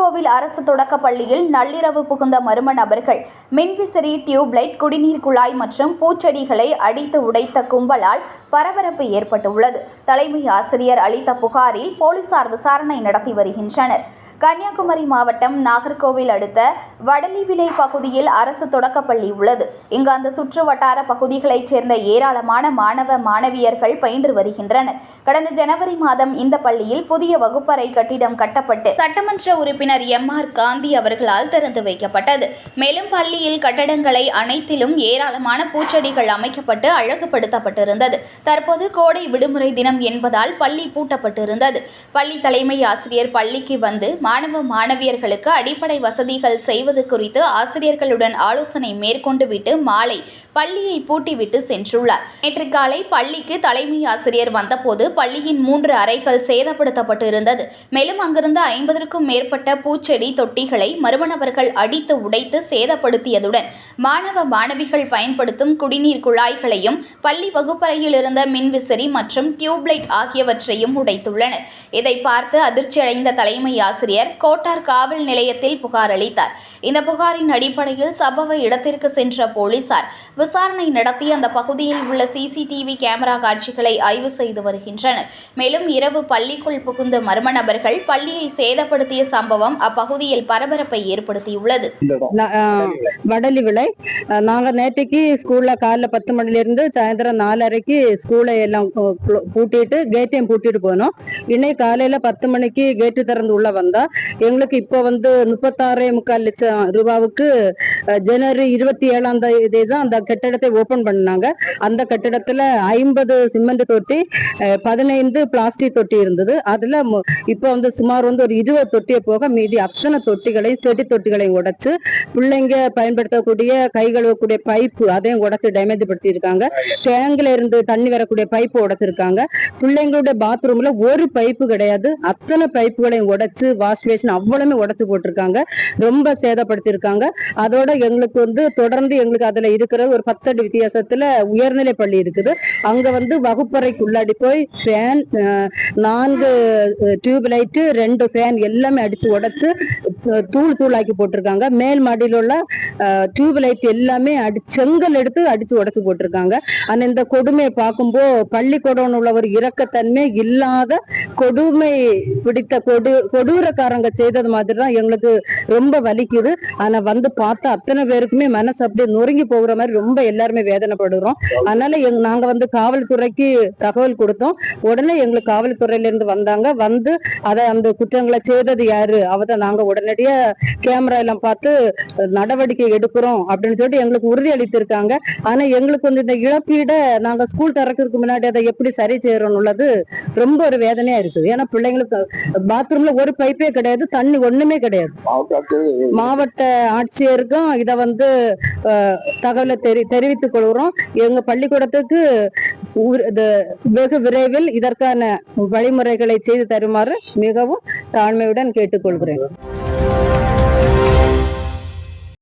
நாகர்கோவில் அரசு தொடக்க பள்ளியில் நள்ளிரவு புகுந்த மர்ம நபர்கள் மின்விசிறி, டியூப்லைட், குடிநீர் குழாய் மற்றும் பூச்செடிகளை அடித்து உடைத்த கும்பலால் பரபரப்பு ஏற்பட்டுள்ளது. தலைமை ஆசிரியர் அளித்த புகாரில் போலீசார் விசாரணை நடத்தி வருகின்றனர். கன்னியாகுமரி மாவட்டம் நாகர்கோவில் அடுத்த வடலிவிளை பகுதியில் அரசு தொடக்கப்பள்ளி உள்ளது. இங்கு அந்த சுற்று வட்டார பகுதிகளைச் சேர்ந்த ஏராளமான மாணவ மாணவியர்கள் பயின்று வருகின்றனர். கடந்த ஜனவரி மாதம் இந்த பள்ளியில் புதிய வகுப்பறை கட்டிடம் கட்டப்பட்டு சட்டமன்ற உறுப்பினர் எம்.ஆர். காந்தி அவர்களால் திறந்து வைக்கப்பட்டது. மேலும் பள்ளியில் கட்டடங்களை அனைத்திலும் ஏராளமான பூச்செடிகள் அமைக்கப்பட்டு அழகுபடுத்தப்பட்டிருந்தது. தற்போது கோடை விடுமுறை தினம் என்பதால் பள்ளி பூட்டப்பட்டிருந்தது. பள்ளி தலைமை ஆசிரியர் பள்ளிக்கு வந்து மாணவ மாணவியர்களுக்கு அடிப்படை வசதிகள் செய்வது குறித்து ஆசிரியர்களுடன் ஆலோசனை மேற்கொண்டு விட்டு மாலை பள்ளியை பூட்டிவிட்டு சென்றுள்ளார். நேற்று காலை பள்ளிக்கு தலைமை ஆசிரியர் வந்தபோது பள்ளியின் 3 அறைகள் சேதப்படுத்தப்பட்டிருந்தது. மேலும் அங்கிருந்த 50க்கும் மேற்பட்ட பூச்செடி தொட்டிகளை மர்ம நபர்கள் அடித்து உடைத்து சேதப்படுத்தியதுடன் மாணவ மாணவிகள் பயன்படுத்தும் குடிநீர் குழாய்களையும் பள்ளி வகுப்பறையில் இருந்த மின்விசிறி மற்றும் டியூப்லைட் ஆகியவற்றையும் உடைத்துள்ளனர். இதை பார்த்து அதிர்ச்சியடைந்த தலைமை ஆசிரியர் கோட்டார் காவல் நிலையத்தில் புகார் அளித்தார். இந்த புகாரின் அடிப்படையில் சம்பவ இடத்திற்கு சென்ற போலீசார் விசாரணை நடத்தி அந்த பகுதியில் உள்ள CCTV கேமரா காட்சிகளை ஆய்வு செய்து வருகின்றனர். மேலும் இரவு பள்ளிக்குள் புகுந்த மர்ம நபர்கள் பள்ளியை சேதப்படுத்திய சம்பவம் அப்பகுதியில் பரபரப்பை ஏற்படுத்தியுள்ளது. வடலிவிளை நாங்க நேற்றுக்கு ஸ்கூல்ல காலைல 10 மணிலிருந்து சாயந்தரம் 4:30க்கு ஸ்கூலை எல்லாம் பூட்டிட்டு கேட்டையும் பூட்டிட்டு போனோம். இன்னைக்கு காலையில 10 மணிக்கு கேட்டு திறந்து உள்ள வந்தா எங்களுக்கு இப்போ 36.25 லட்சம் ரூபாவுக்கு ஜனவரி 27ஆம் தேதி தான் அந்த கட்டிடத்தை ஓபன் பண்ணாங்க. அந்த கட்டிடத்துல 50 சிமெண்ட் தொட்டி, 15 பிளாஸ்டிக் தொட்டி இருந்தது. அதுல இப்போ சுமார் ஒரு 20 தொட்டியை போக மீதி அத்தனை தொட்டிகளையும் செடி தொட்டிகளையும் உடைச்சு பிள்ளைங்க பயன்படுத்தக்கூடிய கை கழுவக்கூடிய பைப்பு அதையும் உடைச்சு டேமேஜ் படுத்தி இருக்காங்க. டேங்க்ல இருந்து தண்ணி வரக்கூடிய பைப்பு உடைச்சிருக்காங்க. பிள்ளைங்களுடைய பாத்ரூம்ல ஒரு பைப்பு கிடையாது. அத்தனை பைப்புகளையும் உடைச்சு வாஷ் பேஷன் அவ்வளவுமே உடைச்சு போட்டிருக்காங்க. ரொம்ப சேதப்படுத்திருக்காங்க. அதோட எங்களுக்கு தொடர்ந்து எங்களுக்கு அதுல இருக்கிற ஒரு 10 அடி வித்தியாசத்துல உயர்நிலை பள்ளி இருக்குது. அங்க வகுப்பறைக்கு உள்ளாடி போய் ஃபேன், 4 டியூப் லைட், 2 ஃபேன் எல்லாமே அடிச்சு உடைச்சு தூளாக்கி போட்டிருக்காங்க. மேல் மாடியில் உள்ள டியூப் லைட் எல்லாமே செங்கல் எடுத்து அடிச்சு உடைச்சு போட்டிருக்காங்க. ஆனா இந்த கொடுமையை பார்க்கும்போ பள்ளிக்கூடம் உள்ள ஒரு இரக்கத்தன்மை இல்லாத கொடுமை பிடித்த கொடூரக்காரங்க செய்தது மாதிரி தான் எங்களுக்கு ரொம்ப வலிக்குது. ஆனா பார்த்தா அத்தனை பேருக்குமே மனசு அப்படியே நொறுங்கி போகிற மாதிரி ரொம்ப எல்லாருமே வேதனைப்படுறோம். அதனால நாங்க காவல்துறைக்கு தகவல் கொடுத்தோம். உடனே எங்களுக்கு காவல்துறையில இருந்து வந்தாங்க. அந்த குற்றங்களை செய்தது யாரு அவதான் நாங்க உடனடியா கேமரா எல்லாம் பார்த்து நடவடிக்கை எடுக்கிறோம் அப்படின்னு சொல்லிட்டு எங்களுக்கு உறுதி அளித்திருக்காங்க. ஆனா எங்களுக்கு இந்த இழப்பீடை நாங்க ஸ்கூல் திறக்கிறதுக்கு முன்னாடி அதை எப்படி சரி செய்யறோம்னு உள்ளது ரொம்ப ஒரு வேதனையா இருக்குது. ஏன்னா பிள்ளைங்களுக்கு பாத்ரூம்ல ஒரு பைப்பே கிடையாது, தண்ணி ஒண்ணுமே கிடையாது. மாவட்ட ஆட்சியருக்கும் இதை தகவலை தெரிவித்துக் கொள்கிறோம். எங்க பள்ளிக்கூடத்துக்கு வெகு விரைவில் இதற்கான வழிமுறைகளை செய்து தருமாறு மிகவும் தாழ்மையுடன் கேட்டுக்கொள்கிறேன்.